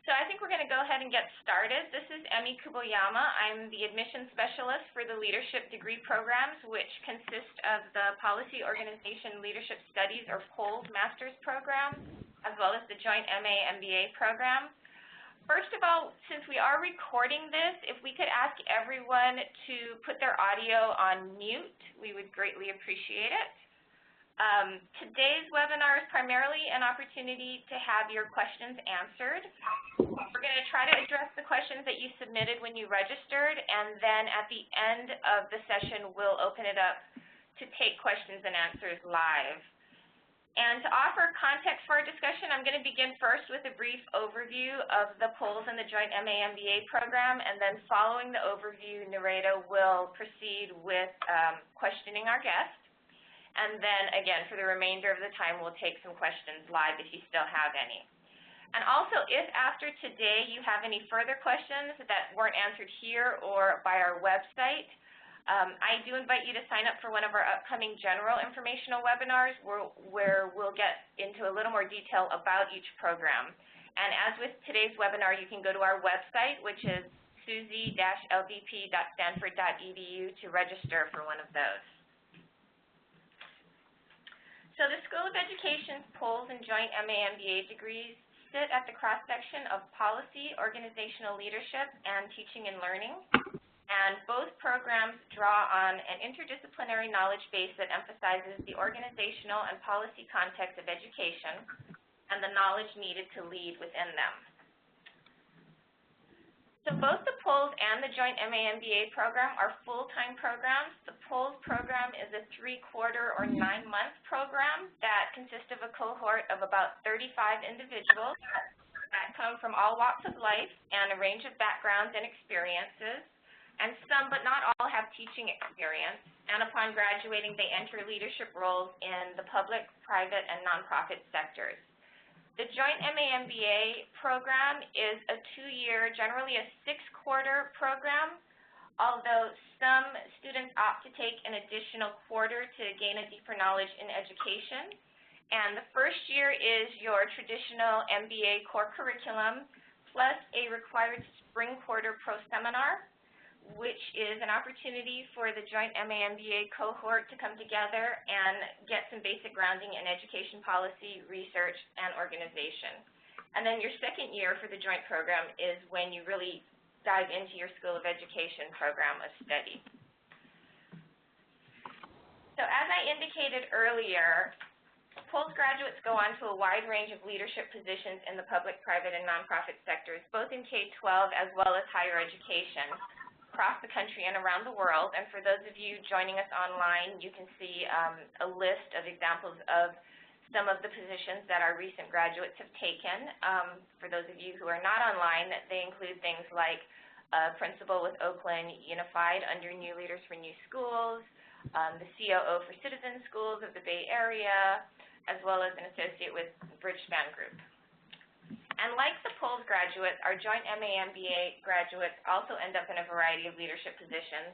So I think we're going to go ahead and get started. This is Emi Kuboyama. I'm the admissions specialist for the leadership degree programs, which consist of the Policy Organization Leadership Studies, or POLS master's program, as well as the joint MA MBA program. First of all, since we are recording this, if we could ask everyone to put their audio on mute, we would greatly appreciate it. Today's webinar is primarily an opportunity to have your questions answered. We're going to try to address the questions that you submitted when you registered, and then at the end of the session, we'll open it up to take questions and answers live. And to offer context for our discussion, I'm going to begin first with a brief overview of the POLS and the joint MA MBA program, and then following the overview, Nareda will proceed with questioning our guest. And then, again, for the remainder of the time, we'll take some questions live if you still have any. And also, if after today you have any further questions that weren't answered here or by our website, I do invite you to sign up for one of our upcoming general informational webinars where we'll get into a little more detail about each program. And as with today's webinar, you can go to our website, which is suzy-ldp.stanford.edu, to register for one of those. So the School of Education's POLS and joint MA MBA degrees sit at the cross-section of policy, organizational leadership, and teaching and learning. And both programs draw on an interdisciplinary knowledge base that emphasizes the organizational and policy context of education and the knowledge needed to lead within them. So both the POLS and the joint MA MBA program are full-time programs. The POLS program is a 3-quarter or 9-month program that consists of a cohort of about 35 individuals that come from all walks of life and a range of backgrounds and experiences. And some, but not all, have teaching experience. And upon graduating, they enter leadership roles in the public, private, and nonprofit sectors. The joint MA MBA program is a 2-year, generally a 6-quarter program, although some students opt to take an additional quarter to gain a deeper knowledge in education. And the first year is your traditional MBA core curriculum, plus a required spring quarter pro-seminar, which is an opportunity for the joint MA MBA cohort to come together and get some basic grounding in education policy, research, and organization. And then your second year for the joint program is when you really dive into your School of Education program of study. So as I indicated earlier, POLS graduates go on to a wide range of leadership positions in the public, private, and nonprofit sectors, both in K-12 as well as higher education, across the country and around the world. And for those of you joining us online, you can see a list of examples of some of the positions that our recent graduates have taken. For those of you who are not online, they include things like principal with Oakland Unified under New Leaders for New Schools, the COO for Citizen Schools of the Bay Area, as well as an associate with Bridgespan Group. And like the POLS graduates, our joint MA MBA graduates also end up in a variety of leadership positions.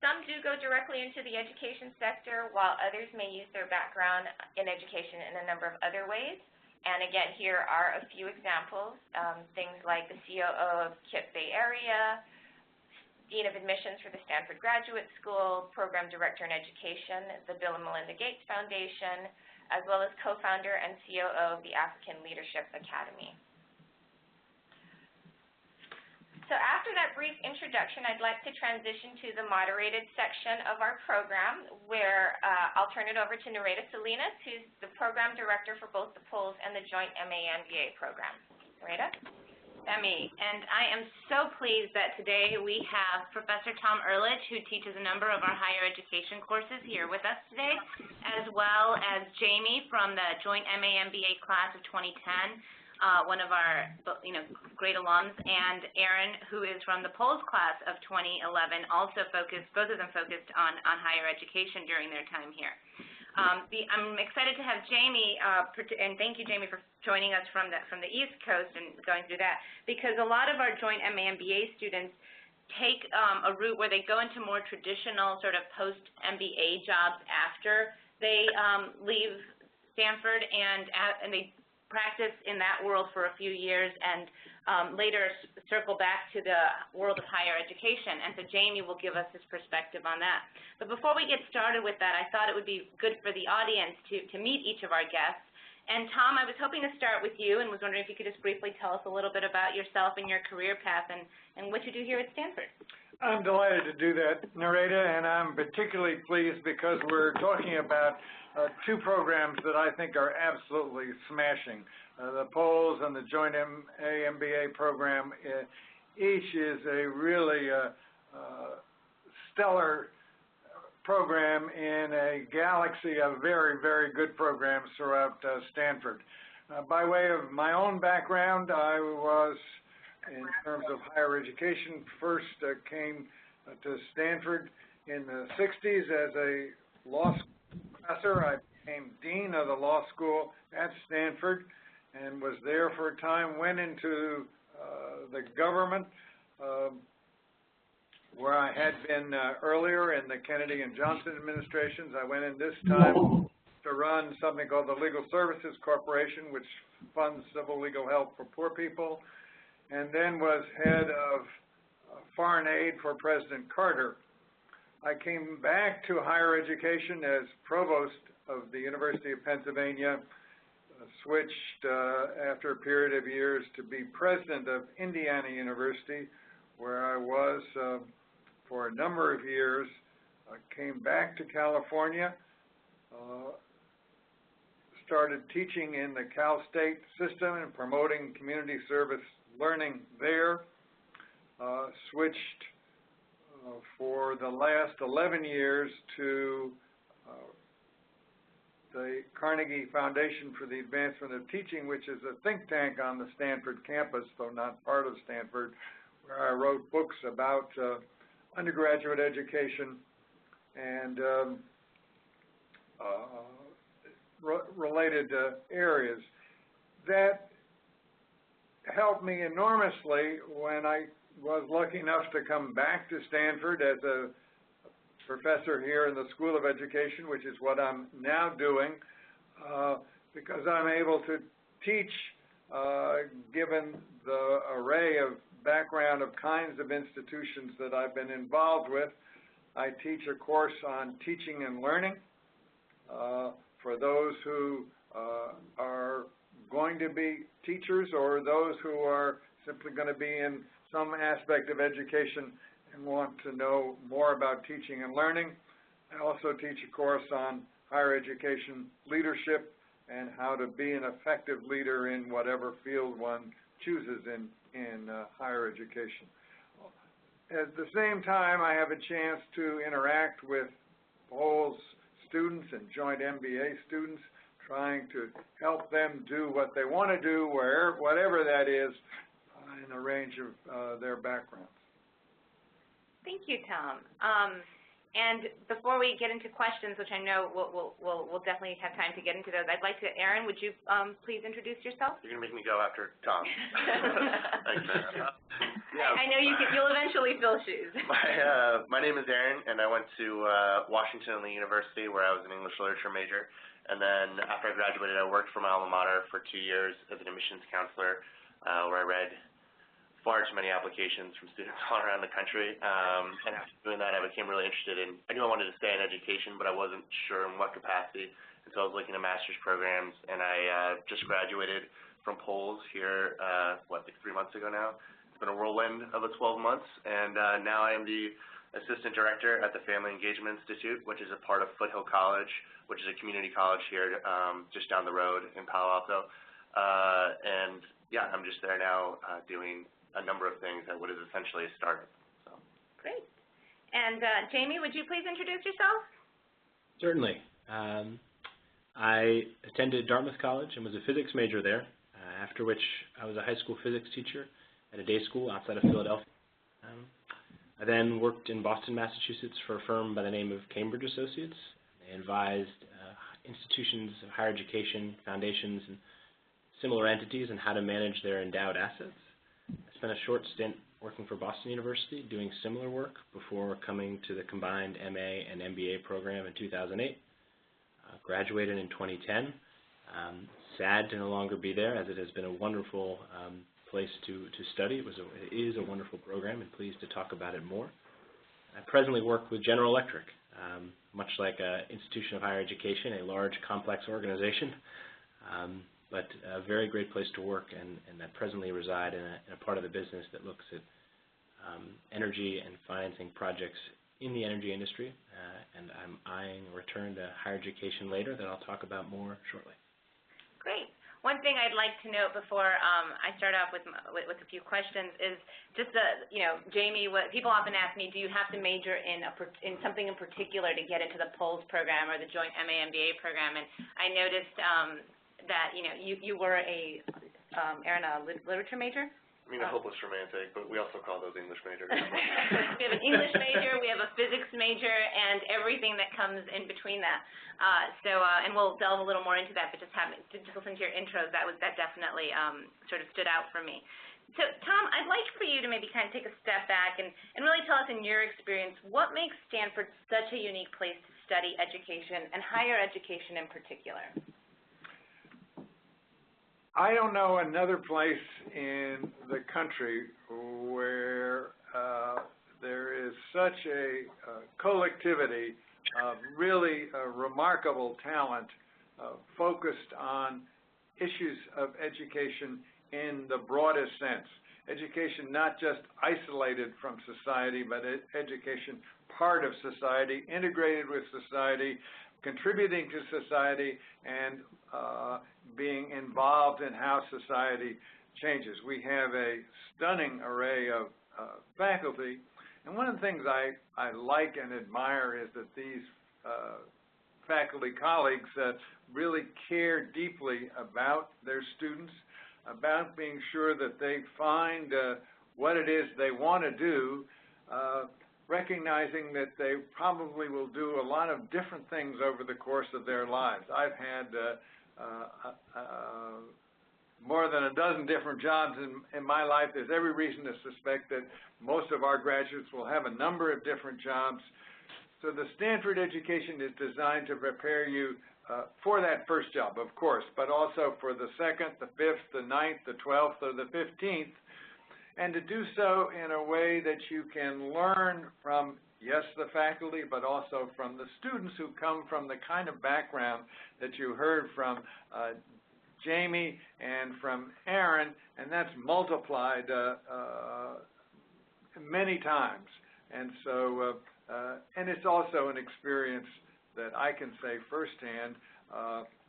Some do go directly into the education sector, while others may use their background in education in a number of other ways. And again, here are a few examples, things like the COO of KIPP Bay Area, Dean of Admissions for the Stanford Graduate School, Program Director in Education, the Bill and Melinda Gates Foundation, as well as co-founder and COO of the African Leadership Academy. So after that brief introduction, I'd like to transition to the moderated section of our program, where I'll turn it over to Nareda Salinas, who's the program director for both the POLS and the joint MA MBA program. Nareda? Emi, and I am so pleased that today we have Professor Tom Ehrlich, who teaches a number of our higher education courses, here with us today, as well as Jamie from the joint MA MBA class of 2010. One of our great alums, and Aaron, who is from the POLS class of 2011, also focused, both of them focused on higher education during their time here. I'm excited to have Jamie, and thank you, Jamie, for joining us from the East Coast and going through that, because a lot of our joint MA MBA students take a route where they go into more traditional sort of post-MBA jobs after they leave Stanford, and they practice in that world for a few years and later circle back to the world of higher education. And so Jamie will give us his perspective on that. But before we get started with that, I thought it would be good for the audience to meet each of our guests. And Tom, I was hoping to start with you and was wondering if you could just briefly tell us a little bit about yourself and your career path and what you do here at Stanford. I'm delighted to do that, Narita, and I'm particularly pleased because we're talking about two programs that I think are absolutely smashing. The POLS and the Joint MA-MBA program, each is a really stellar program in a galaxy of very, very good programs throughout Stanford. By way of my own background, I was, in terms of higher education, first came to Stanford in the 60s as a law school professor. I became dean of the law school at Stanford and was there for a time, went into the government, where I had been earlier in the Kennedy and Johnson administrations. I went in this time to run something called the Legal Services Corporation, which funds civil legal help for poor people, and then was head of foreign aid for President Carter. I came back to higher education as provost of the University of Pennsylvania, switched after a period of years to be president of Indiana University, where I was for a number of years. I came back to California, started teaching in the Cal State system and promoting community service learning there, switched for the last 11 years to the Carnegie Foundation for the Advancement of Teaching, which is a think tank on the Stanford campus, though not part of Stanford, where I wrote books about undergraduate education and related areas. That helped me enormously when I was lucky enough to come back to Stanford as a professor here in the School of Education, which is what I'm now doing, because I'm able to teach, given the array of background of kinds of institutions that I've been involved with. I teach a course on teaching and learning for those who are going to be teachers or those who are simply going to be in some aspect of education and want to know more about teaching and learning. I also teach a course on higher education leadership and how to be an effective leader in whatever field one chooses in higher education. At the same time, I have a chance to interact with POLS students and joint MBA students, trying to help them do what they want to do, whatever that is, in the range of their backgrounds. Thank you, Tom. And before we get into questions, which I know we'll definitely have time to get into those, I'd like to, Aaron, would you please introduce yourself? You're going to make me go after Tom. Thanks, Aaron. Yeah. I know you'll eventually fill shoes. My name is Aaron, and I went to Washington Lee University, where I was an English literature major. And then after I graduated, I worked for my alma mater for 2 years as an admissions counselor, where I read far too many applications from students all around the country. And after doing that, I became really interested in, I knew I wanted to stay in education, but I wasn't sure in what capacity. And so I was looking at master's programs, and I just graduated from POLS here, like 3 months ago now. It's been a whirlwind of 12 months, and now I am the assistant director at the Family Engagement Institute, which is a part of Foothill College, which is a community college here just down the road in Palo Alto. And yeah, I'm just there now doing a number of things at what is essentially a startup. So. Great. And Jamie, would you please introduce yourself? Certainly. I attended Dartmouth College and was a physics major there, after which I was a high school physics teacher at a day school outside of Philadelphia. I then worked in Boston, Massachusetts for a firm by the name of Cambridge Associates. They advised institutions of higher education, foundations, and similar entities on how to manage their endowed assets. I spent a short stint working for Boston University doing similar work before coming to the combined MA and MBA program in 2008. Graduated in 2010. sad to no longer be there, as it has been a wonderful place to study. It is a wonderful program, and pleased to talk about it more. I presently work with General Electric, much like an institution of higher education, a large, complex organization, but a very great place to work, and I presently reside in a part of the business that looks at energy and financing projects in the energy industry, and I'm eyeing a return to higher education later that I'll talk about more shortly. Great. One thing I'd like to note before I start off with a few questions is just Jamie, people often ask me, do you have to major in something in particular to get into the POLS program or the joint MA MBA program? And I noticed that you were Aaron, a literature major. I mean, a hopeless romantic, but we also call those English majors. We have an English major, we have a physics major, and everything that comes in between that. And we'll delve a little more into that, but just listen to your intros, that definitely sort of stood out for me. So, Tom, I'd like for you to maybe kind of take a step back and really tell us, in your experience, what makes Stanford such a unique place to study education, and higher education in particular? I don't know another place in the country where there is such a collectivity of really remarkable talent focused on issues of education in the broadest sense. Education not just isolated from society, but education part of society, integrated with society, contributing to society, and being involved in how society changes. We have a stunning array of faculty, and one of the things I like and admire is that these faculty colleagues really care deeply about their students, about being sure that they find what it is they want to do, recognizing that they probably will do a lot of different things over the course of their lives. I've had more than a dozen different jobs in my life. There's every reason to suspect that most of our graduates will have a number of different jobs. So the Stanford education is designed to prepare you for that first job, of course, but also for the second, the fifth, the ninth, the 12th, or the 15th, and to do so in a way that you can learn from, yes, the faculty, but also from the students who come from the kind of background that you heard from Jamie and from Aaron, and that's multiplied many times. And so, and it's also an experience that I can say firsthand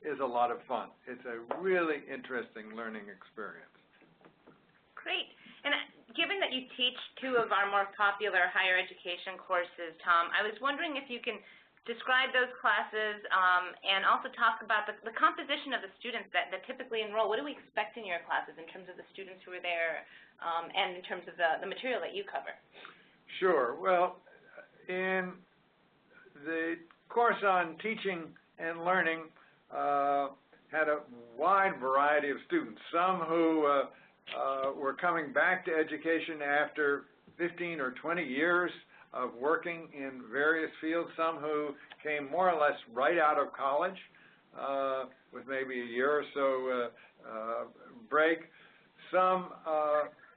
is a lot of fun. It's a really interesting learning experience. Great. And given that you teach two of our more popular higher education courses, Tom, I was wondering if you can describe those classes and also talk about the composition of the students that typically enroll. What do we expect in your classes in terms of the students who are there and in terms of the material that you cover? Sure. Well, in the course on teaching and learning had a wide variety of students, some who were coming back to education after 15 or 20 years of working in various fields, some who came more or less right out of college with maybe a year or so break, some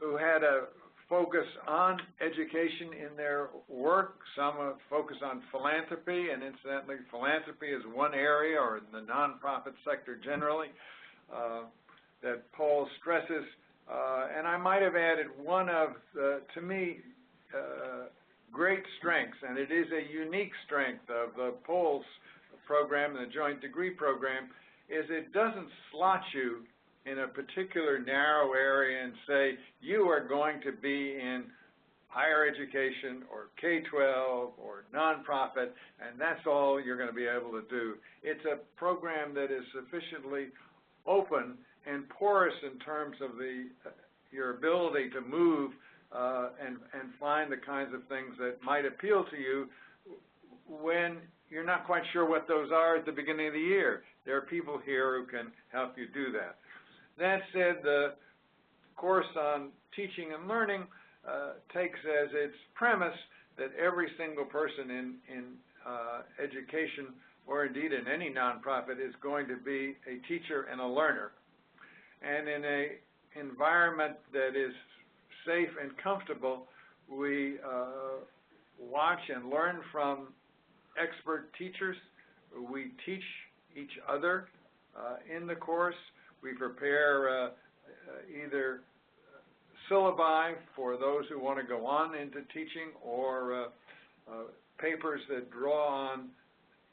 who had a focus on education in their work, some focus on philanthropy, and incidentally, philanthropy is one area, or in the nonprofit sector generally, that POLS stresses. And I might have added one of, to me, great strengths, and it is a unique strength of the POLS program, the Joint Degree Program, is it doesn't slot you in a particular narrow area and say, you are going to be in higher education or K-12 or nonprofit, and that's all you're going to be able to do. It's a program that is sufficiently open and porous in terms of your ability to move and find the kinds of things that might appeal to you when you're not quite sure what those are at the beginning of the year. There are people here who can help you do that. That said, the course on teaching and learning takes as its premise that every single person in education or indeed in any nonprofit, is going to be a teacher and a learner. And in an environment that is safe and comfortable, we watch and learn from expert teachers. We teach each other in the course. We prepare either syllabi for those who want to go on into teaching, or papers that draw on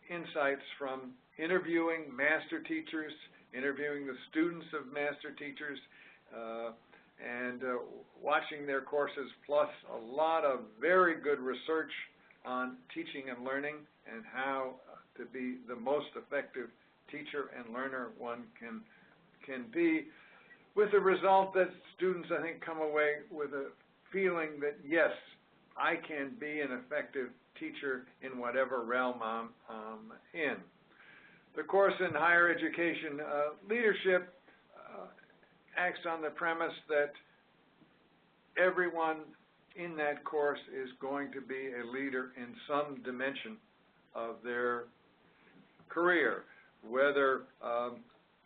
insights from interviewing master teachers, interviewing the students of master teachers, and watching their courses, plus a lot of very good research on teaching and learning and how to be the most effective teacher and learner one can be, with the result that students, I think, come away with a feeling that, yes, I can be an effective teacher in whatever realm I'm in. The course in higher education leadership acts on the premise that everyone in that course is going to be a leader in some dimension of their career, whether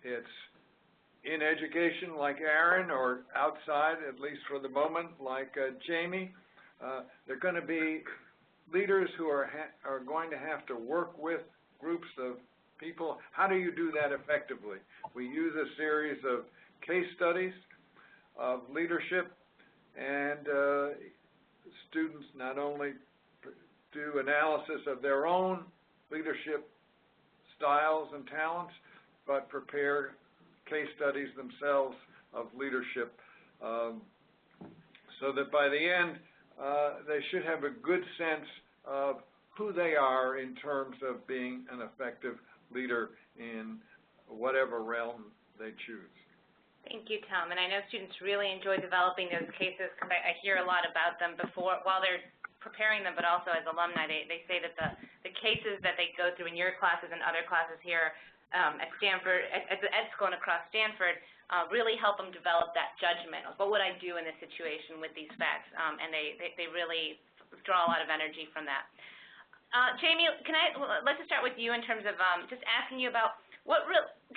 it's in education like Aaron, or outside, at least for the moment, like Jamie. They're going to be leaders who are going to have to work with groups of people. How do you do that effectively? We use a series of case studies of leadership, and students not only do analysis of their own leadership styles and talents, but prepare case studies themselves of leadership, so that by the end they should have a good sense of who they are in terms of being an effective leader in whatever realm they choose. Thank you, Tom. And I know students really enjoy developing those cases, because I hear a lot about them before, while they're preparing them, but also as alumni. They say that the cases that they go through in your classes and other classes here at Stanford, at the ed school and across Stanford, really help them develop that judgment of what would I do in this situation with these facts, and they really draw a lot of energy from that. Jamie, let's just start with you in terms of just asking you about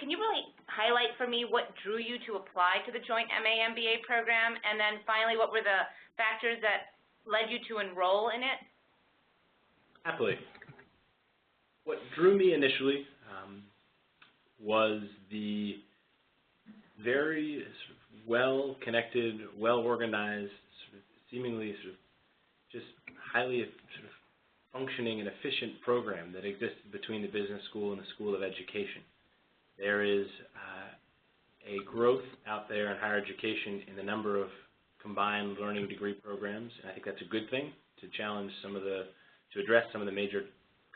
can you really highlight for me what drew you to apply to the joint MA MBA program, and then finally, what were the factors that led you to enroll in it? Happily. What drew me initially was the very well-connected, well-organized, seemingly just highly functioning and efficient program that existed between the business school and the School of Education. There is a growth out there in higher education in the number of combined learning degree programs, and I think that's a good thing to address some of the major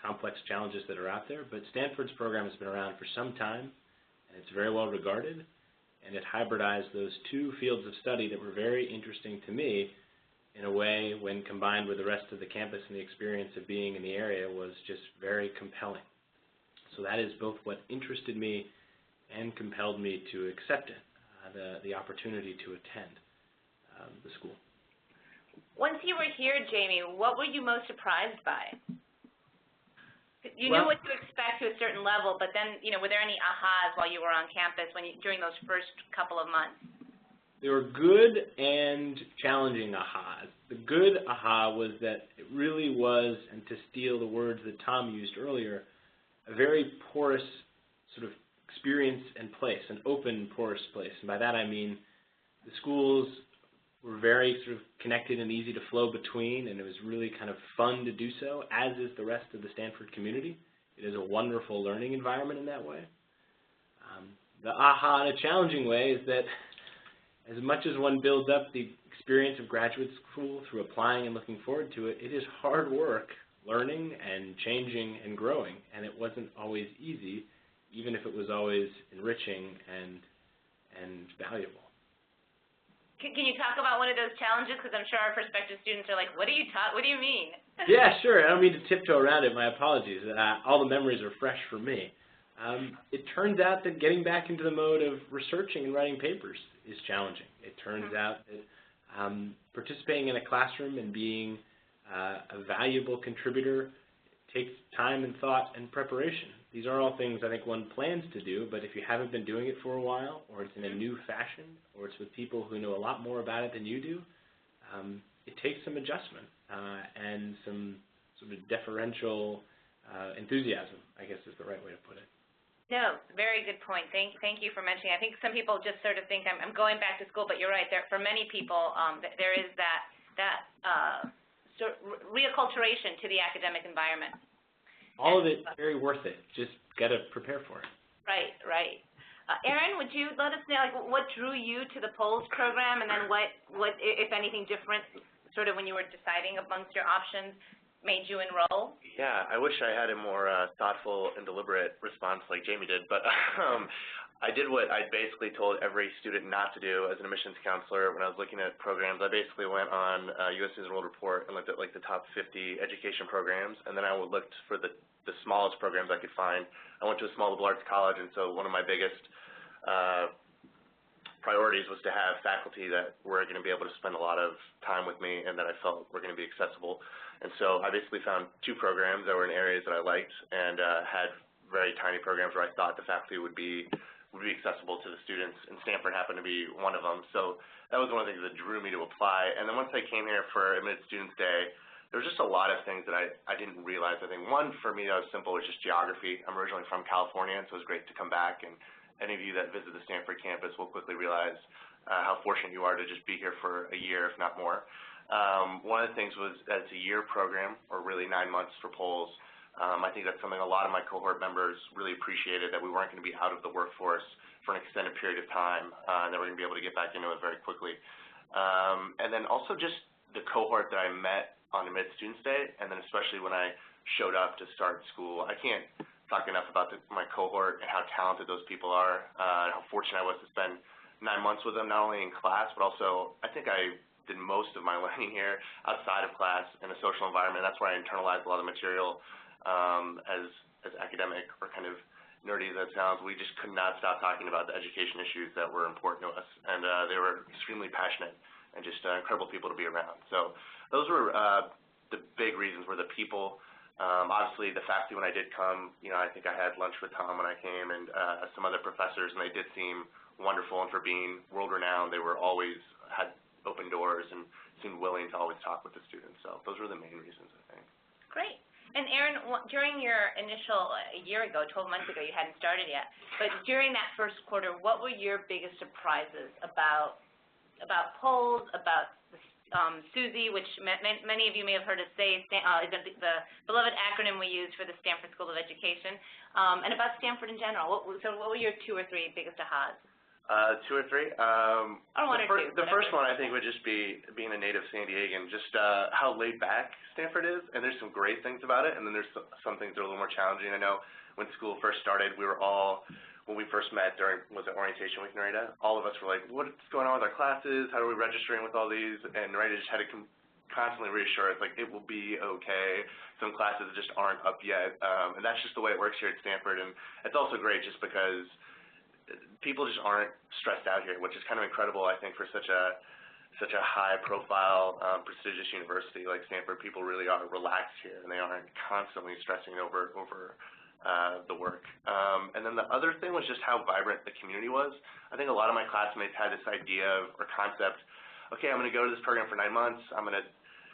complex challenges that are out there. But Stanford's program has been around for some time, and it's very well regarded, and it hybridized those two fields of study that were very interesting to me in a way, when combined with the rest of the campus and the experience of being in the area, was just very compelling. So that is both what interested me and compelled me to accept it, the opportunity to attend the school. Once you were here, Jamie, what were you most surprised by? You knew what to expect to a certain level, but then, were there any ahas while you were on campus during those first couple of months? There were good and challenging ahas. The good aha was that it really was, and to steal the words that Tom used earlier, a very porous sort of experience and place, an open, porous place. And by that I mean the schools were very sort of connected and easy to flow between, and it was really kind of fun to do so, as is the rest of the Stanford community. It is a wonderful learning environment in that way. The aha in a challenging way is that as much as one builds up the experience of graduate school through applying and looking forward to it, it is hard work learning and changing and growing, and it wasn't always easy, even if it was always enriching and valuable. Can you talk about one of those challenges? Because I'm sure our prospective students are like, what do you mean? Yeah, sure. I don't mean to tiptoe around it. My apologies. All the memories are fresh for me. It turns out that getting back into the mode of researching and writing papers is challenging. It turns out that participating in a classroom and being a valuable contributor takes time and thought and preparation. These are all things I think one plans to do, but if you haven't been doing it for a while, or it's in a new fashion, or it's with people who know a lot more about it than you do, it takes some adjustment and some sort of deferential enthusiasm, I guess is the right way to put it. No, very good point. Thank you for mentioning. I think some people just sort of think I'm going back to school, but you're right. For many people, there is that sort of reacculturation to the academic environment. All of it very worth it. Just got to prepare for it. Right, right. Erin, would you let us know, like, what drew you to the POLS program, and then what, if anything, different, sort of when you were deciding amongst your options, made you enroll? Yeah, I wish I had a more thoughtful and deliberate response like Jamie did, but I did what I basically told every student not to do as an admissions counselor when I was looking at programs. I basically went on U.S. News and World Report and looked at like the top 50 education programs, and then I looked for the smallest programs I could find. I went to a small liberal arts college, and so one of my biggest priorities was to have faculty that were going to be able to spend a lot of time with me and that I felt were going to be accessible. And so I basically found 2 programs that were in areas that I liked and had very tiny programs where I thought the faculty would be accessible to the students, and Stanford happened to be one of them. So that was one of the things that drew me to apply. And then once I came here for Admitted Students Day, there was just a lot of things that I didn't realize. I think one for me that was simple was just geography. I'm originally from California, and so it was great to come back, and any of you that visit the Stanford campus will quickly realize how fortunate you are to just be here for a year, if not more. One of the things was that it's a year program, or really 9 months for POLS. I think that's something a lot of my cohort members really appreciated, that we weren't going to be out of the workforce for an extended period of time, and that we're going to be able to get back into it very quickly. And then also just the cohort that I met on Admitted Students Day, and then especially when I showed up to start school. I can't talk enough about my cohort and how talented those people are, and how fortunate I was to spend 9 months with them, not only in class, but also I think I did most of my learning here outside of class in a social environment. That's where I internalized a lot of material. As academic or kind of nerdy as that sounds, we just could not stop talking about the education issues that were important to us, and they were extremely passionate and just incredible people to be around. So those were the big reasons, were the people. Obviously, the faculty, when I did come, I think I had lunch with Tom when I came, and some other professors, and they did seem wonderful, and for being world-renowned, they were always had open doors and seemed willing to always talk with the students. So those were the main reasons, I think. Great. And Erin, during your initial, a year ago, 12 months ago, you hadn't started yet, but during that first quarter, what were your biggest surprises about POLS, about SUSE, which many of you may have heard us say, is the beloved acronym we use for the Stanford School of Education, and about Stanford in general? So what were your 2 or 3 biggest ahas? 2 or 3? The first one I think would just be being a native San Diegan, just how laid back Stanford is, and there's some great things about it, and then there's some things that are a little more challenging. I know when school first started, we were all, when we first met during, was it orientation week, Narita? All of us were like, what's going on with our classes? How are we registering with all these? And Narita just had to constantly reassure us, like, it will be okay. Some classes just aren't up yet, and that's just the way it works here at Stanford. And it's also great just because people just aren't stressed out here, which is kind of incredible, I think, for such a high-profile, prestigious university like Stanford. People really are relaxed here, and they aren't constantly stressing over the work. And then the other thing was just how vibrant the community was. I think a lot of my classmates had this idea or concept, okay, I'm going to go to this program for 9 months, I'm going to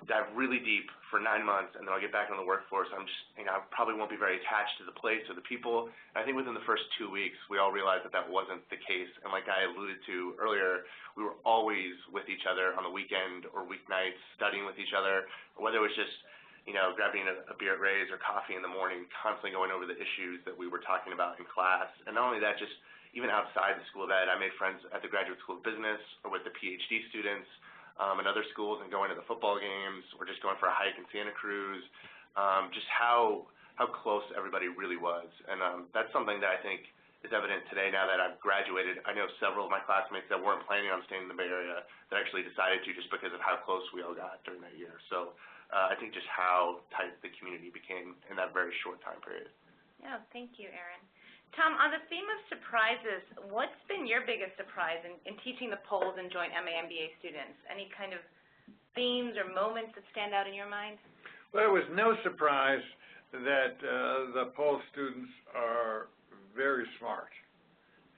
dive really deep for 9 months, and then I'll get back into the workforce. I'm just, I probably won't be very attached to the place or the people. And I think within the first 2 weeks, we all realized that that wasn't the case. And like I alluded to earlier, we were always with each other on the weekend or weeknights, studying with each other, or whether it was just, grabbing a beer at Ray's or coffee in the morning, constantly going over the issues that we were talking about in class. And not only that, just even outside the School of Ed, I made friends at the Graduate School of Business or with the PhD students in other schools, and going to the football games or just going for a hike in Santa Cruz, just how close everybody really was. And that's something that I think is evident today now that I've graduated. I know several of my classmates that weren't planning on staying in the Bay Area that actually decided to, just because of how close we all got during that year. So I think just how tight the community became in that very short time period. Yeah, thank you, Erin. Tom, on the theme of surprises, what's been your biggest surprise in teaching the POLS and joint MA MBA students? Any kind of themes or moments that stand out in your mind? Well, it was no surprise that the Pole students are very smart,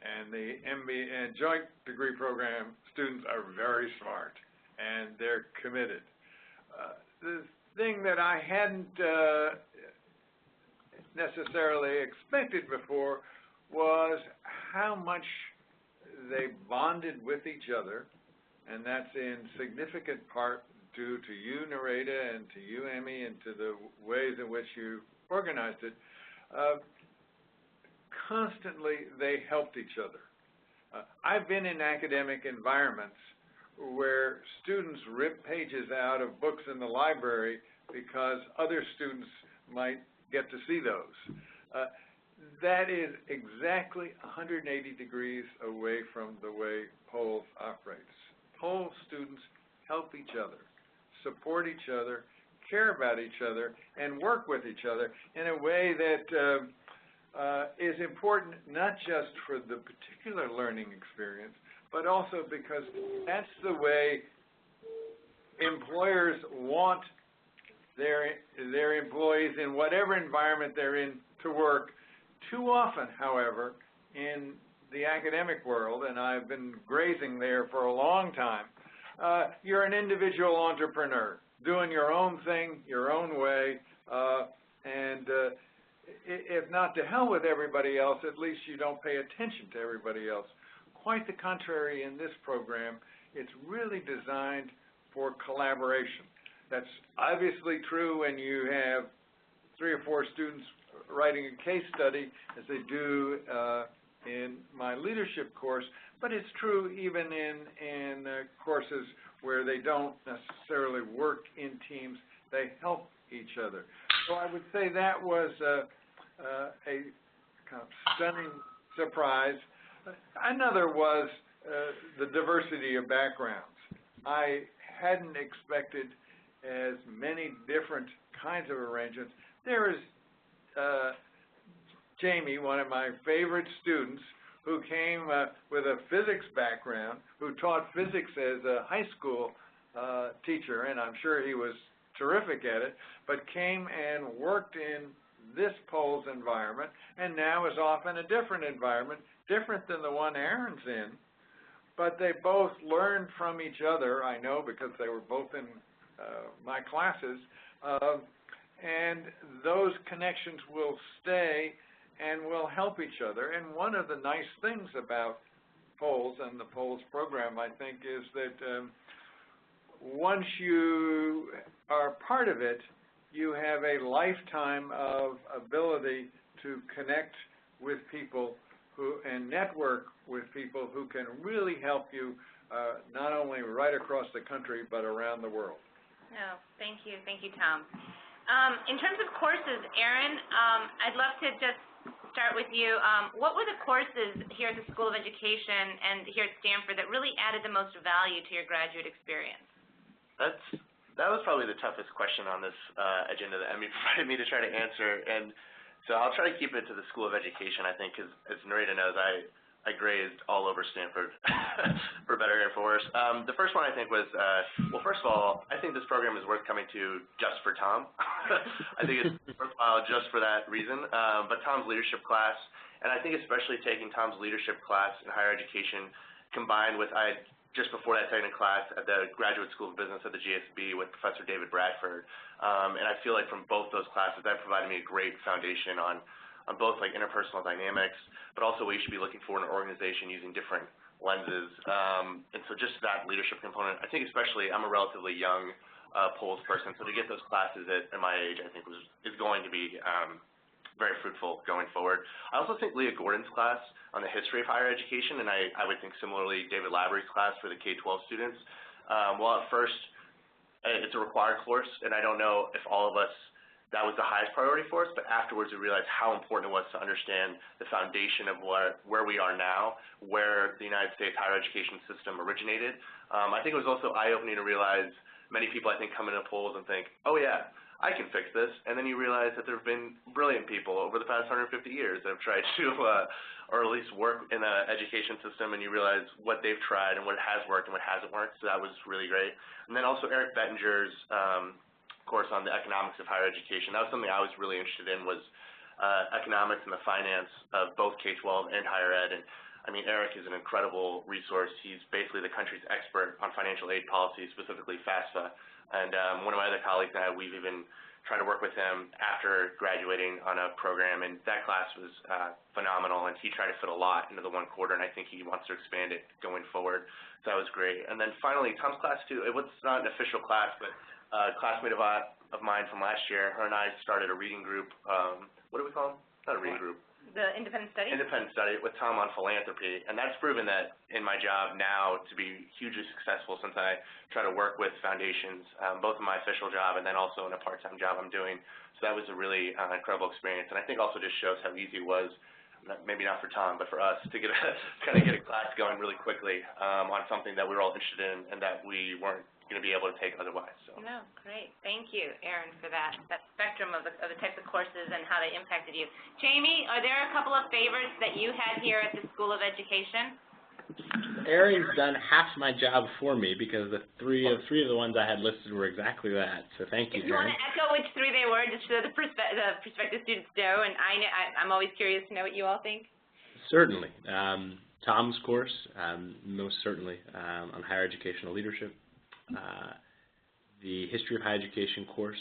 and the MBA and joint degree program students are very smart, and they're committed. The thing that I hadn't necessarily expected before was how much they bonded with each other, and that's in significant part due to you, Nareda, and to you, Emmy, and to the ways in which you organized it. Constantly, they helped each other. I've been in academic environments where students rip pages out of books in the library because other students might get to see those. That is exactly 180 degrees away from the way Poles operates. Pole students help each other, support each other, care about each other, and work with each other in a way that is important not just for the particular learning experience, but also because that's the way employers want their employees in whatever environment they're in to work. Too often, however, in the academic world, and I've been grazing there for a long time, you're an individual entrepreneur, doing your own thing, your own way, and if not to hell with everybody else, at least you don't pay attention to everybody else. Quite the contrary in this program. It's really designed for collaboration. That's obviously true when you have 3 or 4 students writing a case study, as they do in my leadership course, but it's true even in courses where they don't necessarily work in teams. They help each other. So I would say that was a kind of stunning surprise. Another was the diversity of backgrounds. I hadn't expected as many different kinds of arrangements. There is Jamie, one of my favorite students, who came with a physics background, who taught physics as a high school teacher, and I'm sure he was terrific at it, but came and worked in this Poles environment, and now is off in a different environment, different than the one Aaron's in, but they both learned from each other, I know, because they were both in my classes, and those connections will stay and will help each other. And one of the nice things about Poles and the Poles program, I think, is that once you are part of it, you have a lifetime of ability to connect with people and network with people who can really help you not only right across the country, but around the world. No, thank you, Tom. In terms of courses, Aaron, I'd love to just start with you. What were the courses here at the School of Education and here at Stanford that really added the most value to your graduate experience? That was probably the toughest question on this agenda that Emmy provided me to try to answer, and so I'll try to keep it to the School of Education, I think, because as Nareda knows, I grazed all over Stanford, for better or for worse. The first one I think was, well, first of all, I think this program is worth coming to just for Tom. I think it's worthwhile just for that reason. But Tom's leadership class, and I think especially taking Tom's leadership class in higher education combined with, just before that taking a class at the Graduate School of Business at the GSB with Professor David Bradford. And I feel like from both those classes, that provided me a great foundation on both like interpersonal dynamics, but also what you should be looking for in an organization using different lenses. And so just that leadership component, I think especially I'm a relatively young Poles person, so to get those classes at my age, I think is going to be very fruitful going forward. I also think Leah Gordon's class on the history of higher education, and I would think similarly David Lavery's class for the K-12 students. Well, at first, it's a required course, and I don't know if all of us that was the highest priority for us, but afterwards we realized how important it was to understand the foundation of where we are now, where the United States higher education system originated. I think it was also eye-opening to realize many people, I think, come into Poles and think, oh yeah, I can fix this, and then you realize that there have been brilliant people over the past 150 years that have tried to, or at least work in the education system, and you realize what they've tried and what has worked and what hasn't worked, so that was really great. And then also Eric Bettinger's course on the economics of higher education. That was something I was really interested in, was economics and the finance of both K-12 and higher ed. And I mean, Eric is an incredible resource. He's basically the country's expert on financial aid policy, specifically FAFSA. And one of my other colleagues and I, we've even tried to work with him after graduating on a program, and that class was phenomenal, and he tried to fit a lot into the one quarter, and I think he wants to expand it going forward. So that was great. And then finally, Tom's class too, it was not an official class, but a classmate of mine from last year, her and I started a reading group. What do we call them? Not a reading group. The independent study? Independent study with Tom on philanthropy, and that's proven that in my job now to be hugely successful, since I try to work with foundations, both in my official job and then also in a part-time job I'm doing. So that was a really incredible experience, and I think also just shows how easy it was, maybe not for Tom, but for us, to get kind of get a class going really quickly on something that we were all interested in and that we weren't going to be able to take otherwise. So. No, great. Thank you, Aaron, for that spectrum of the types of courses and how they impacted you. Jamie, are there a couple of favorites that you had here at the School of Education? Aaron's done half my job for me, because the three of the ones I had listed were exactly that. So thank you, If you Aaron. want to echo which three they were, just so the prospective students know, and I'm always curious to know what you all think. Certainly. Tom's course, most certainly, on higher educational leadership. The History of Higher Education course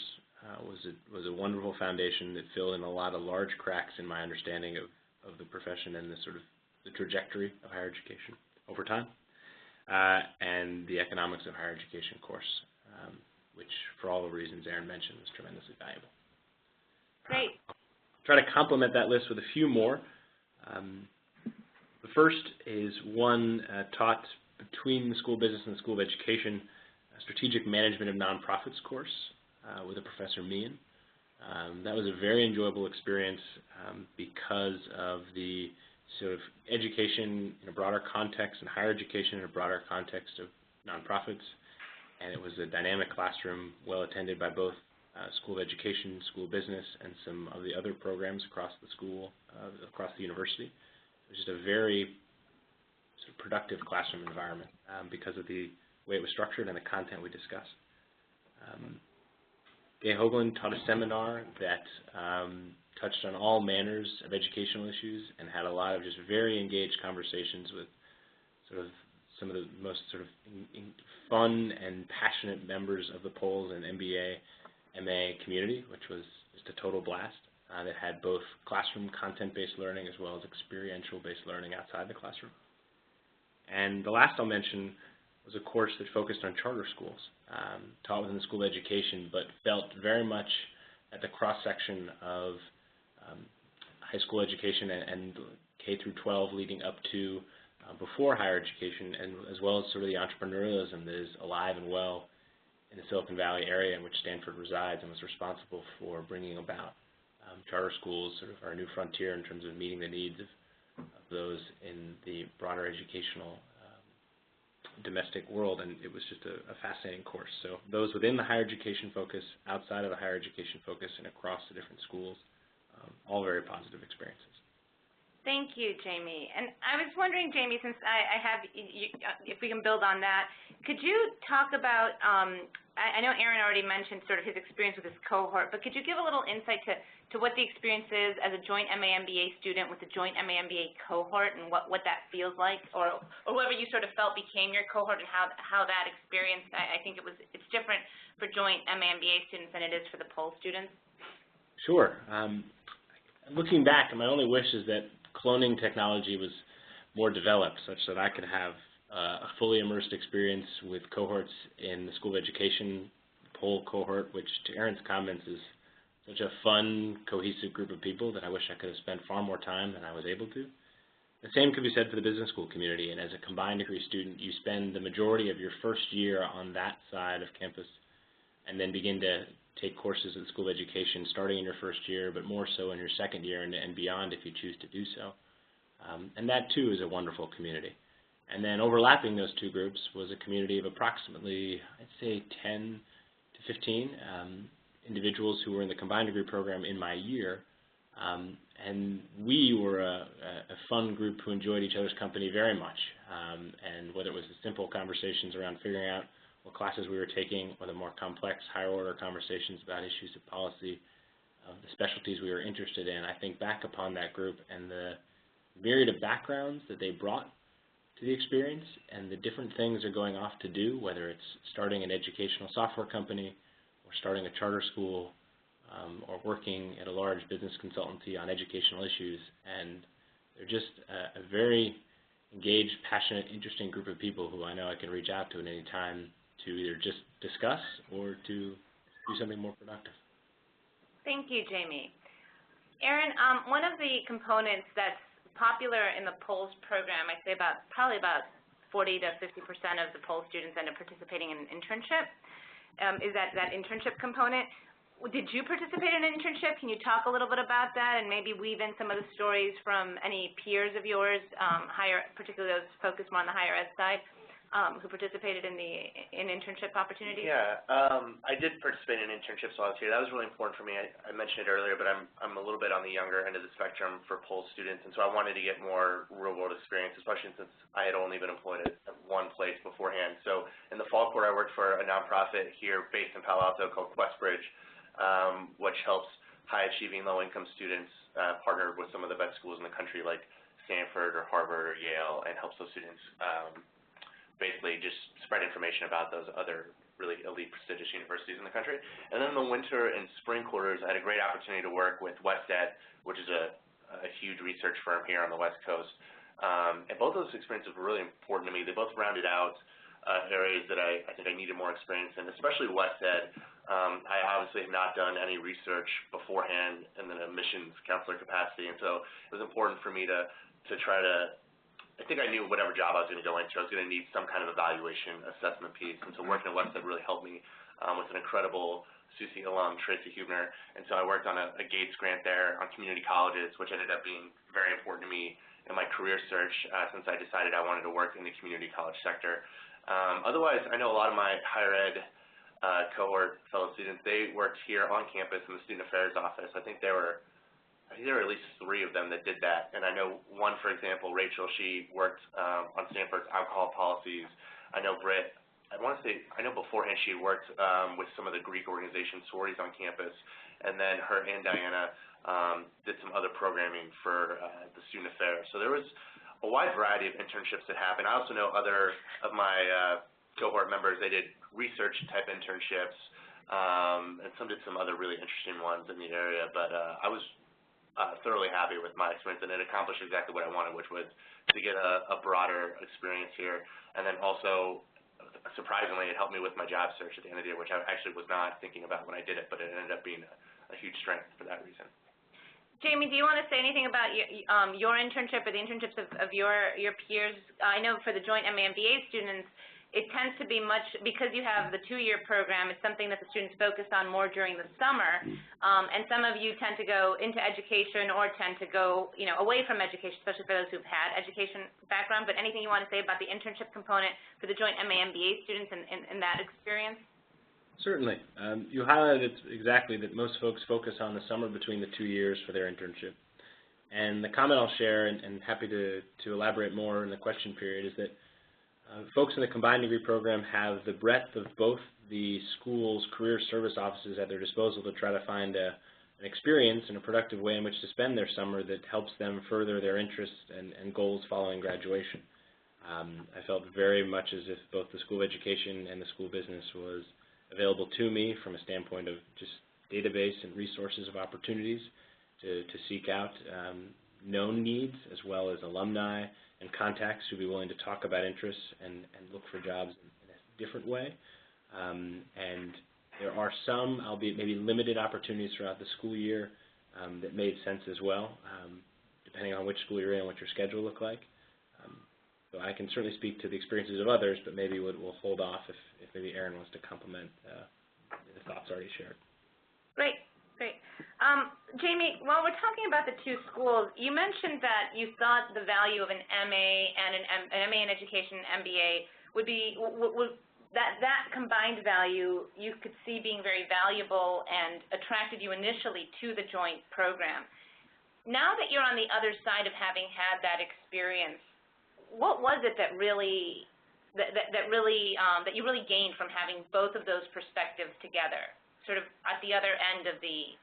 was a wonderful foundation that filled in a lot of large cracks in my understanding of the profession and the sort of the trajectory of higher education over time. And the Economics of Higher Education course, which, for all the reasons Aaron mentioned, was tremendously valuable. Great. I'll try to complement that list with a few more. The first is one taught between the School of Business and the School of Education, Strategic Management of Nonprofits course with a Professor Meehan. That was a very enjoyable experience because of the sort of education in a broader context and higher education in a broader context of nonprofits. And it was a dynamic classroom, well attended by both School of Education, School of Business, and some of the other programs across the school, across the university. It was just a very sort of productive classroom environment because of the way it was structured and the content we discussed. Gay Hoagland taught a seminar that touched on all manners of educational issues and had a lot of just very engaged conversations with sort of some of the most sort of fun and passionate members of the Pols and MBA, MA community, which was just a total blast. That had both classroom content-based learning as well as experiential-based learning outside the classroom. And the last I'll mention was a course that focused on charter schools, taught within the School of Education, but felt very much at the cross-section of high school education and K through 12 leading up to before higher education, and as well as sort of the entrepreneurialism that is alive and well in the Silicon Valley area in which Stanford resides, and was responsible for bringing about charter schools, sort of our new frontier in terms of meeting the needs of those in the broader educational domestic world, and it was just a fascinating course. So those within the higher education focus, outside of the higher education focus, and across the different schools, all very positive experiences. Thank you, Jamie. And I was wondering, Jamie, since I have, if we can build on that, could you talk about, I know Aaron already mentioned sort of his experience with his cohort, but could you give a little insight to what the experience is as a joint MA MBA student with the joint MA MBA cohort, and what that feels like, or whoever you sort of felt became your cohort, and how that experience, I think it's different for joint MA MBA students than it is for the Pol students? Sure. Looking back, my only wish is that cloning technology was more developed, such that I could have a fully immersed experience with cohorts in the School of Education Pol cohort, which, to Aaron's comments, is such a fun, cohesive group of people that I wish I could have spent far more time than I was able to. The same could be said for the business school community, and as a combined degree student, you spend the majority of your first year on that side of campus and then begin to take courses at the School of Education starting in your first year, but more so in your second year and beyond if you choose to do so. And that, too, is a wonderful community. And then overlapping those two groups was a community of approximately, I'd say, 10 to 15 individuals who were in the combined degree program in my year. And we were a fun group who enjoyed each other's company very much. And whether it was the simple conversations around figuring out what classes we were taking, or the more complex, higher-order conversations about issues of policy, of the specialties we were interested in, I think back upon that group and the myriad of backgrounds that they brought to the experience and the different things they're going off to do, whether it's starting an educational software company or starting a charter school or working at a large business consultancy on educational issues. And they're just a very engaged, passionate, interesting group of people who I know I can reach out to at any time to either just discuss or to do something more productive. Thank you, Jamie. Erin, one of the components that's popular in the POLS program, I'd say probably about 40 to 50% of the POLS students end up participating in an internship, is that internship component. Did you participate in an internship? Can you talk a little bit about that and maybe weave in some of the stories from any peers of yours, particularly those focused more on the higher ed side, who participated in internship opportunities? Yeah, I did participate in internships while I was here. That was really important for me. I mentioned it earlier, but I'm a little bit on the younger end of the spectrum for POLS students, and so I wanted to get more real-world experience, especially since I had only been employed at one place beforehand. So in the fall quarter, I worked for a nonprofit here based in Palo Alto called Questbridge, which helps high-achieving, low-income students partner with some of the best schools in the country like Stanford or Harvard or Yale, and helps those students basically just spread information about those other really elite, prestigious universities in the country. And then in the winter and spring quarters, I had a great opportunity to work with WestEd, which is a huge research firm here on the West Coast. And both those experiences were really important to me. They both rounded out areas that I think I needed more experience in, especially WestEd. I obviously had not done any research beforehand in an admissions counselor capacity, and so it was important for me to try to, I think I knew whatever job I was going to go into, I was going to need some kind of evaluation assessment piece, and so working at WestEd really helped me with an incredible Susie alum, Tracy Hubner, and so I worked on a Gates grant there on community colleges, which ended up being very important to me in my career search since I decided I wanted to work in the community college sector. Otherwise, I know a lot of my higher ed cohort fellow students, they worked here on campus in the Student Affairs office. I think there were at least 3 of them that did that. And I know one, for example, Rachel, she worked on Stanford's alcohol policies. I know Britt, I know beforehand she had worked with some of the Greek organization sororities on campus. And then her and Diana did some other programming for the Student Affairs. So there was a wide variety of internships that happened. I also know other of my cohort members, they did research-type internships, and some did some other really interesting ones in the area. But I was thoroughly happy with my experience, and it accomplished exactly what I wanted, which was to get a broader experience here. And then also, surprisingly, it helped me with my job search at the end of the year, which I actually was not thinking about when I did it, but it ended up being a huge strength for that reason. Jamie, do you want to say anything about your internship or the internships of your peers? I know for the joint MA MBA students, it tends to be much, because you have the 2-year program, it's something that the students focus on more during the summer, and some of you tend to go into education or tend to go, away from education, especially for those who've had education background. But anything you want to say about the internship component for the joint MA MBA students in that experience? Certainly. You highlighted exactly that most folks focus on the summer between the 2 years for their internship. And the comment I'll share, and happy to elaborate more in the question period, is that folks in the combined degree program have the breadth of both the school's career service offices at their disposal to try to find an experience and a productive way in which to spend their summer that helps them further their interests and goals following graduation. I felt very much as if both the School of Education and the School of Business was available to me from a standpoint of just database and resources of opportunities to seek out known needs as well as alumni and contacts who would be willing to talk about interests and look for jobs in a different way. And there are some, albeit maybe limited opportunities throughout the school year that made sense as well, depending on which school you're in and what your schedule looked like. So I can certainly speak to the experiences of others, but maybe we'll hold off if maybe Erin wants to complement the thoughts already shared. Great. Jamie, while we're talking about the 2 schools, you mentioned that you thought the value of an MA and an MA in Education and MBA would be that combined value you could see being very valuable and attracted you initially to the joint program. Now that you're on the other side of having had that experience, what was it that really that you really gained from having both of those perspectives together, sort of at the other end of the,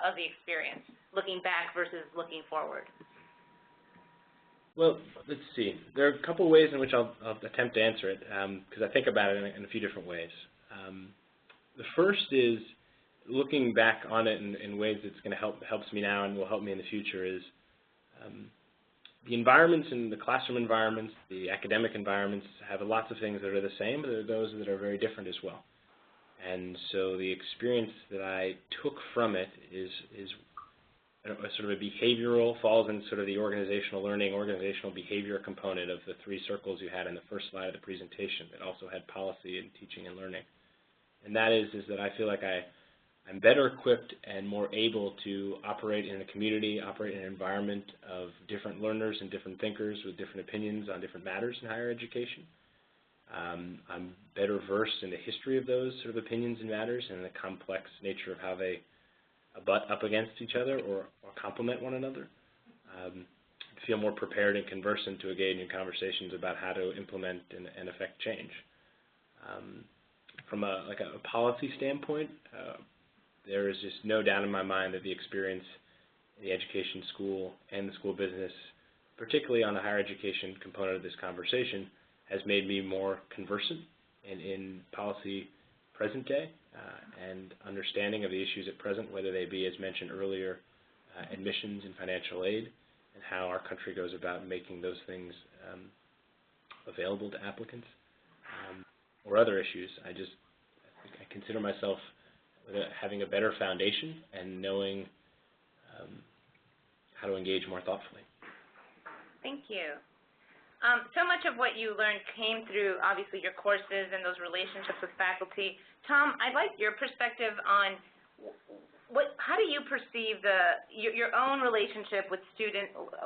of the experience, looking back versus looking forward? Well, let's see. There are a couple ways in which I'll attempt to answer it, because I think about it in a few different ways. The first is looking back on it in ways that's going to helps me now and will help me in the future is the environments in the classroom environments, the academic environments have lots of things that are the same, but there are those that are very different as well. And so the experience that I took from it is sort of a behavioral, falls in sort of the organizational learning, organizational behavior component of the three circles you had in the first slide of the presentation that also had policy and teaching and learning. And that is that I feel like I'm better equipped and more able to operate in a community, operate in an environment of different learners and different thinkers with different opinions on different matters in higher education. I'm better versed in the history of those sort of opinions and matters and the complex nature of how they butt up against each other or complement one another. I feel more prepared and conversant to engage in conversations about how to implement and affect change. From a policy standpoint, there is just no doubt in my mind that the experience in the education school and the school business, particularly on the higher education component of this conversation, has made me more conversant in policy present day and understanding of the issues at present, whether they be, as mentioned earlier, admissions and financial aid, and how our country goes about making those things available to applicants, or other issues. I consider myself having a better foundation and knowing how to engage more thoughtfully. Thank you. So much of what you learned came through, obviously, your courses and those relationships with faculty. Tom, I'd like your perspective on how do you perceive your own relationship with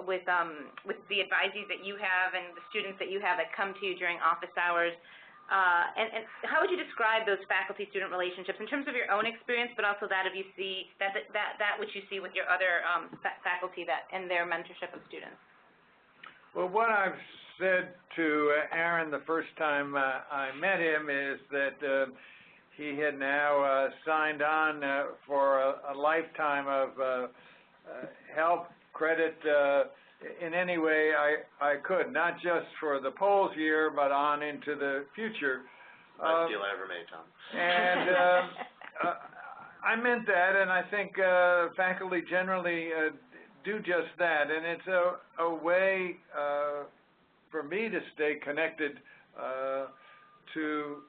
with the advisees that you have and the students that you have that come to you during office hours, and how would you describe those faculty-student relationships in terms of your own experience, but also that of that which you see with your other faculty and their mentorship of students? Well, what I've said to Aaron the first time I met him is that he had now signed on for a lifetime of help, credit, in any way I could, not just for the polls year, but on into the future. Best deal I ever made, Tom. And I meant that, and I think faculty generally do just that, and it's a way for me to stay connected to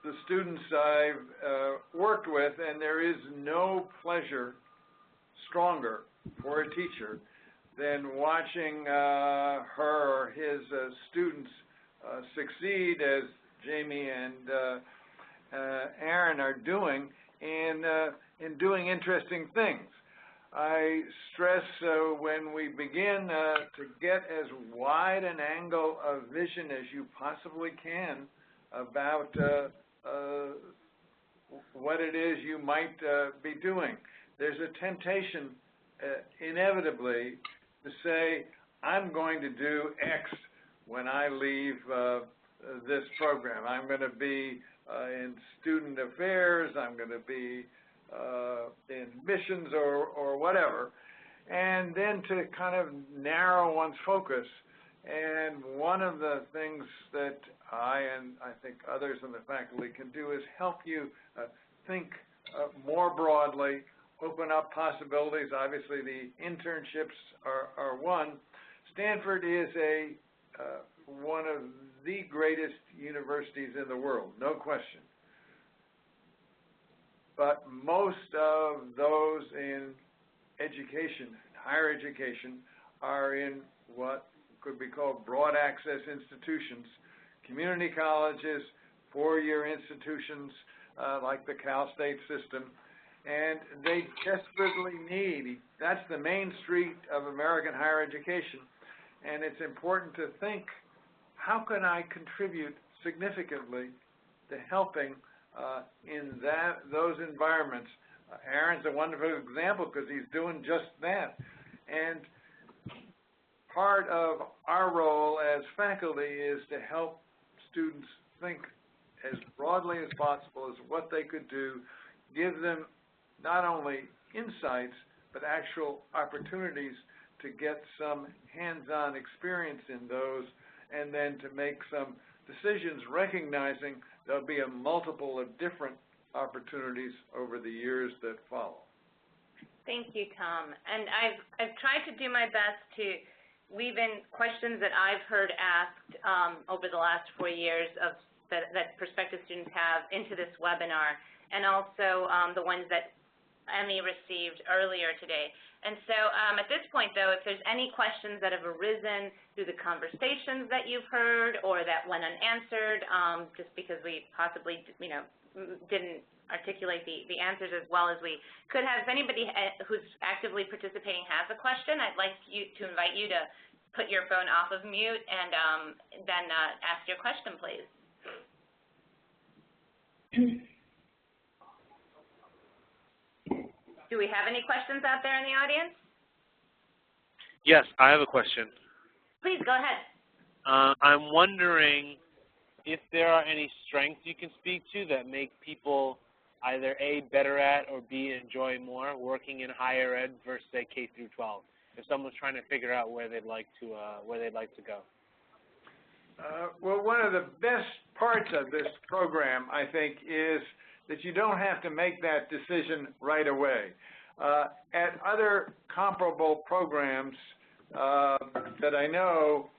the students I've worked with, and there is no pleasure stronger for a teacher than watching her or his students succeed, as Jamie and Aaron are doing, in doing interesting things. I stress when we begin to get as wide an angle of vision as you possibly can about what it is you might be doing. There's a temptation inevitably to say, I'm going to do X when I leave this program. I'm going to be in student affairs, I'm going to be in missions or whatever, and then to kind of narrow one's focus. And one of the things that I and I think others in the faculty can do is help you think more broadly, open up possibilities. Obviously, the internships are one. Stanford is one of the greatest universities in the world, no question. But most of those in education, higher education, are in what could be called broad access institutions, community colleges, four-year institutions like the Cal State system, and they desperately need, that's the main street of American higher education, and it's important to think, how can I contribute significantly to helping in those environments? Aaron's a wonderful example because he's doing just that. And part of our role as faculty is to help students think as broadly as possible as what they could do, give them not only insights, but actual opportunities to get some hands-on experience in those, and then to make some decisions recognizing there'll be a multiple of different opportunities over the years that follow. Thank you, Tom. And I've tried to do my best to weave in questions that I've heard asked over the last 4 years that prospective students have into this webinar, and also the ones that Emmy received earlier today. And so at this point, though, if there's any questions that have arisen through the conversations that you've heard or that went unanswered, just because we possibly, didn't articulate the answers as well as we could have. If anybody who's actively participating has a question, I'd like to invite you to put your phone off of mute and then ask your question, please. Do we have any questions out there in the audience? Yes, I have a question. Please, go ahead. I'm wondering if there are any strengths you can speak to that make people either A, better at, or B, enjoy more working in higher ed versus, say, K through 12. If someone's trying to figure out where they'd like to go. Well, one of the best parts of this program, I think, is that you don't have to make that decision right away. At other comparable programs that I know,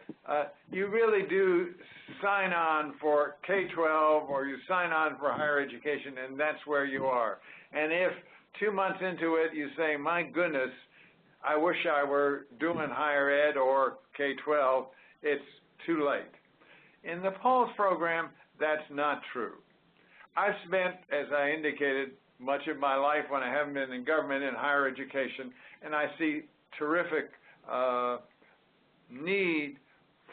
you really do sign on for K-12 or you sign on for higher education, and that's where you are. And if 2 months into it you say, my goodness, I wish I were doing higher ed or K-12, it's too late. In the Pulse program, that's not true. I've spent, as I indicated, much of my life when I haven't been in government in higher education, and I see terrific need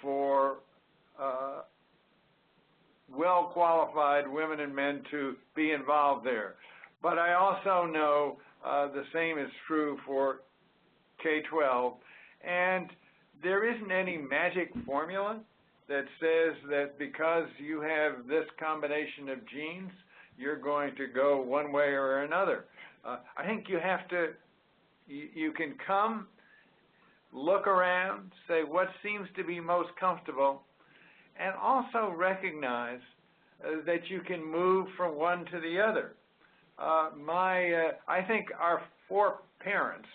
for well-qualified women and men to be involved there. But I also know the same is true for K-12, and there isn't any magic formula that says that because you have this combination of genes, you're going to go one way or another. I think you have to, you can come, look around, say what seems to be most comfortable, and also recognize that you can move from one to the other. I think our 4 parents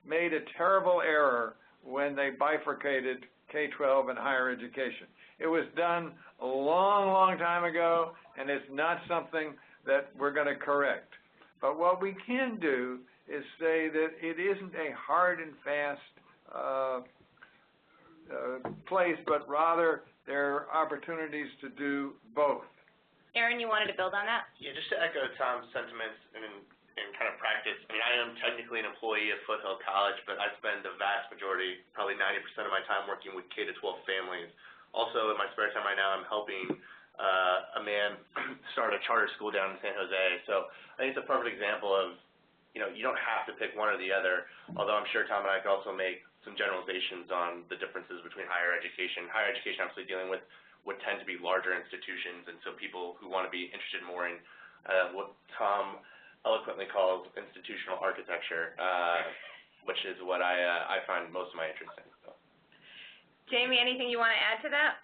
made a terrible error when they bifurcated K-12 and higher education. It was done a long, long time ago, and it's not something that we're going to correct. But what we can do is say that it isn't a hard and fast place, but rather there are opportunities to do both. Aaron, you wanted to build on that? Yeah, just to echo Tom's sentiments in kind of practice, I mean, I am technically an employee of Foothill College, but I spend the vast majority, probably 90% of my time working with K-12 families. Also, in my spare time right now, I'm helping a man start a charter school down in San Jose. So I think it's a perfect example of, you don't have to pick one or the other, although I'm sure Tom and I could also make some generalizations on the differences between higher education. Higher education, obviously, dealing with what tend to be larger institutions, and so people who want to be interested more in what Tom eloquently calls institutional architecture, which is what I find most of my interest in. So. Jamie, anything you want to add to that?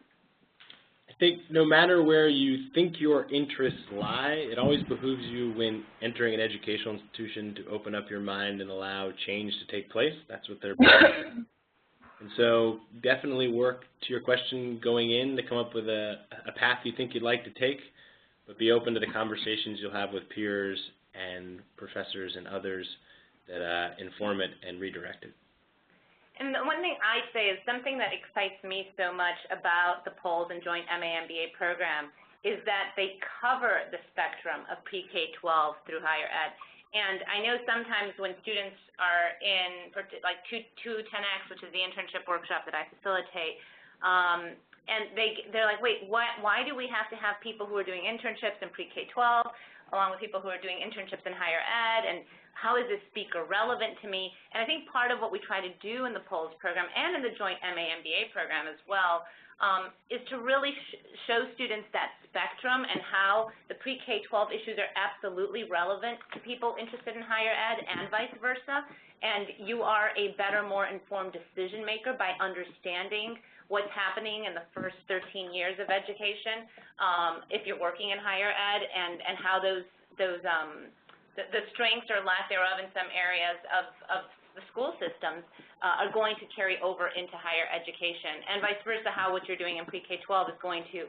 I think no matter where you think your interests lie, it always behooves you when entering an educational institution to open up your mind and allow change to take place. That's what they're about. And so definitely work to your question going in to come up with a path you think you'd like to take, but be open to the conversations you'll have with peers and professors and others that inform it and redirect it. And the one thing I say is something that excites me so much about the POLS and Joint Ma Mba program is that they cover the spectrum of pre-K-12 through higher ed. And I know sometimes when students are in, like 210X, which is the internship workshop that I facilitate, and they're like, wait, why do we have to have people who are doing internships in pre-K-12 along with people who are doing internships in higher ed? And how is this speaker relevant to me? And I think part of what we try to do in the POLS program and in the joint MA MBA program as well is to really show students that spectrum and how the pre-K-12 issues are absolutely relevant to people interested in higher ed and vice versa. And you are a better, more informed decision maker by understanding what's happening in the first 13 years of education if you're working in higher ed, and how the strengths or lack thereof in some areas of the school systems are going to carry over into higher education, and vice versa, how what you're doing in pre-K-12 is going to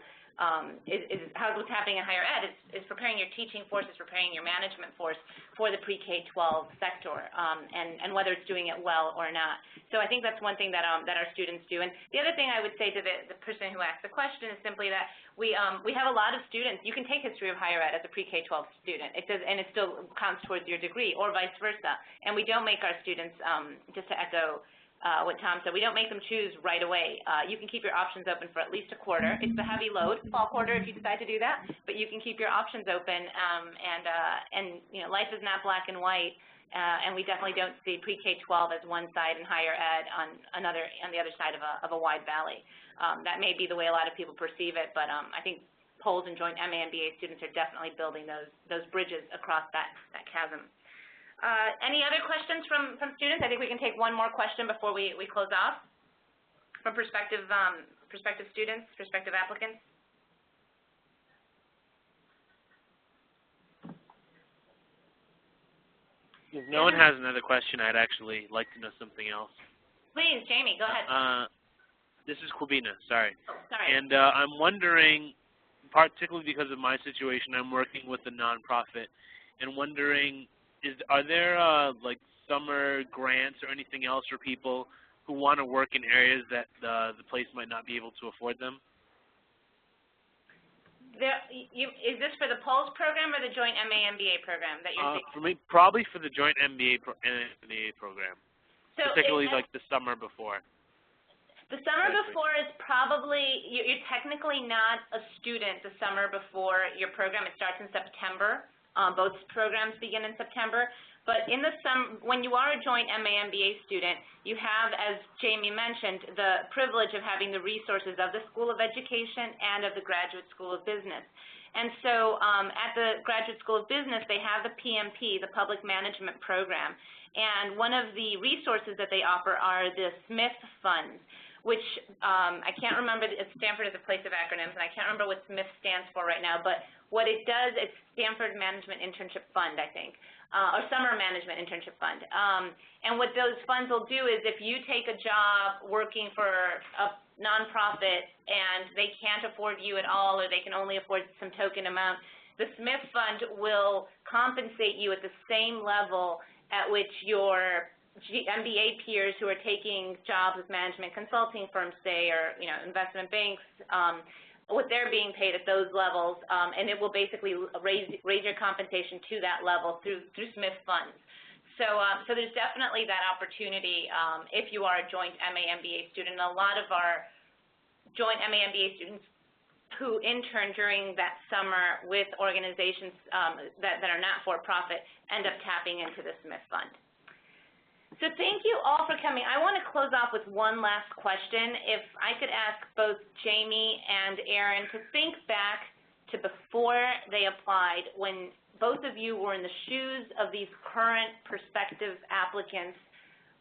how what's happening in higher ed is preparing your teaching force, is preparing your management force for the pre-K-12 sector, and whether it's doing it well or not. So I think that's one thing that our students do. And the other thing I would say to the person who asked the question is simply that we have a lot of students. You can take history of higher ed as a pre-K-12 student. It does, and it still counts towards your degree, or vice versa. And we don't make our students, just to echo what Tom said, we don't make them choose right away. You can keep your options open for at least a quarter. It's a heavy load, fall quarter if you decide to do that, but you can keep your options open, and you know, life is not black and white, and we definitely don't see pre-K-12 as one side and higher ed on the other side of a wide valley. That may be the way a lot of people perceive it, but I think POLS and joint MA MBA students are definitely building those bridges across that chasm. Any other questions from students? I think we can take one more question before we close off from prospective students, prospective applicants. If no one has another question, I'd actually like to know something else. Please, Jamie, go ahead. This is Kubina, sorry. Oh, sorry. And I'm wondering, particularly because of my situation, I'm working with a nonprofit, and wondering, are there like summer grants or anything else for people who want to work in areas that the place might not be able to afford them? Is this for the POLS program or the joint MA MBA program that you're thinking? For me, probably for the joint MBA program, so particularly like the summer before. The summer before is probably, you're technically not a student the summer before your program. It starts in September. Both programs begin in September. But in the when you are a joint MA MBA student, you have, as Jamie mentioned, the privilege of having the resources of the School of Education and of the Graduate School of Business. And so at the Graduate School of Business, they have the PMP, the Public Management Program. And one of the resources that they offer are the Smith Funds, which I can't remember. Stanford is a place of acronyms, and I can't remember what Smith stands for right now. But what it does, it's Stanford Management Internship Fund, I think, or Summer Management Internship Fund. And what those funds will do is, if you take a job working for a nonprofit and they can't afford you at all, or they can only afford some token amount, the Smith Fund will compensate you at the same level at which your MBA peers who are taking jobs with management consulting firms, say, or investment banks, what they're being paid at those levels, and it will basically raise your compensation to that level through Smith Funds. So there's definitely that opportunity if you are a joint MA MBA student. A lot of our joint MA MBA students who intern during that summer with organizations that are not for-profit end up tapping into the Smith Fund. So thank you all for coming. I want to close off with one last question. If I could ask both Jamie and Aaron to think back to before they applied, when both of you were in the shoes of these current prospective applicants,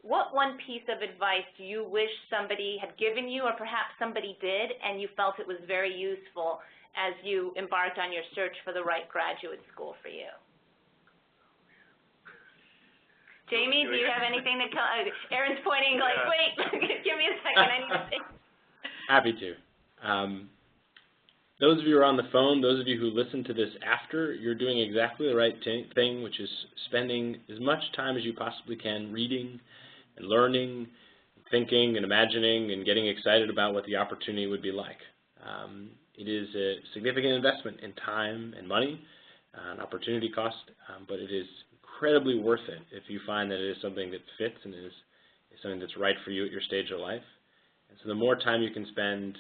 what one piece of advice do you wish somebody had given you, or perhaps somebody did, and you felt it was very useful as you embarked on your search for the right graduate school for you? Jamie, do you have anything to tell? Aaron's pointing like, wait, give me a second, I need to think. Happy to. Those of you who are on the phone, those of you who listen to this after, you're doing exactly the right thing, which is spending as much time as you possibly can reading and learning, thinking and imagining and getting excited about what the opportunity would be like. It is a significant investment in time and money, an opportunity cost, but it is incredibly worth it if you find that it is something that fits and is something that's right for you at your stage of life. And so the more time you can spend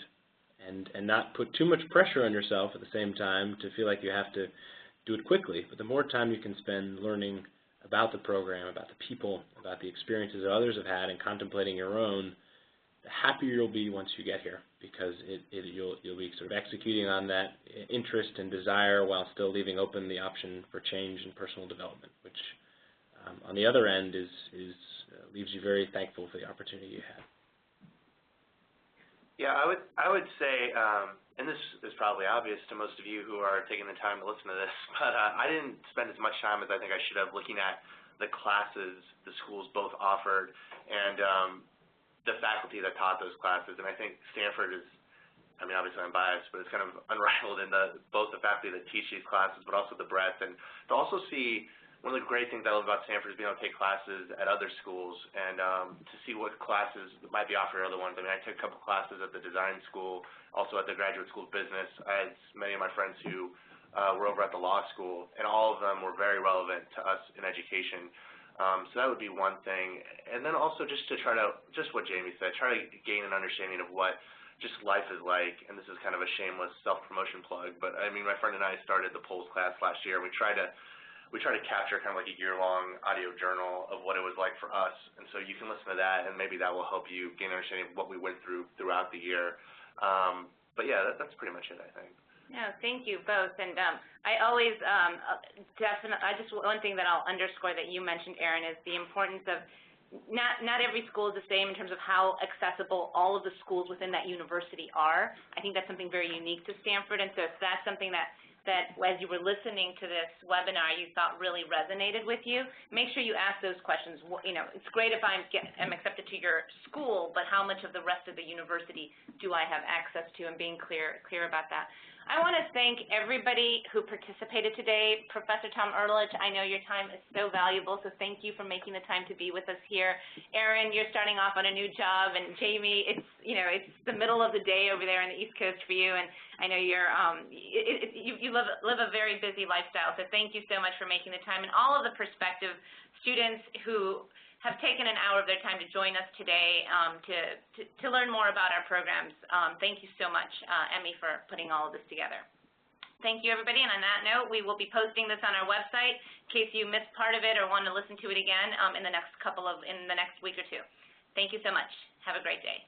and not put too much pressure on yourself at the same time to feel like you have to do it quickly, but the more time you can spend learning about the program, about the people, about the experiences that others have had, and contemplating your own, the happier you'll be once you get here, because you'll be sort of executing on that interest and desire while still leaving open the option for change and personal development, which on the other end leaves you very thankful for the opportunity you had. Yeah, I would say, and this is probably obvious to most of you who are taking the time to listen to this, but I didn't spend as much time as I think I should have looking at the classes the schools both offered and the faculty that taught those classes. And I think Stanford is, I mean, obviously I'm biased, but it's kind of unrivaled in both the faculty that teach these classes, but also the breadth. And to also see, one of the great things I love about Stanford is being able to take classes at other schools and to see what classes might be offered at other ones. I mean, I took a couple classes at the design school, also at the graduate school of business. I had many of my friends who were over at the law school, and all of them were very relevant to us in education. So that would be one thing. And then also just to try to, just what Jamie said, try to gain an understanding of what just life is like. And this is kind of a shameless self-promotion plug, but I mean, my friend and I started the polls class last year. We try to capture kind of like a year-long audio journal of what it was like for us. And so you can listen to that, and maybe that will help you gain an understanding of what we went through throughout the year. But yeah, that's pretty much it, I think. No, thank you both. And I always one thing that I'll underscore that you mentioned, Erin, is the importance of not every school is the same in terms of how accessible all of the schools within that university are. I think that's something very unique to Stanford, and so if that's something that as you were listening to this webinar you thought really resonated with you, make sure you ask those questions. You know, it's great if I'm accepted to your school, but how much of the rest of the university do I have access to, and being clear about that. I want to thank everybody who participated today. Professor Tom Ehrlich, I know your time is so valuable, so thank you for making the time to be with us here. Erin, you're starting off on a new job, and Jamie, it's the middle of the day over there on the East Coast for you, and I know you're you live a very busy lifestyle, so thank you so much for making the time, and all of the prospective students who have taken an hour of their time to join us today to learn more about our programs. Thank you so much, Emmy, for putting all of this together. Thank you, everybody, and on that note, we will be posting this on our website in case you missed part of it or want to listen to it again in the next week or two. Thank you so much. Have a great day.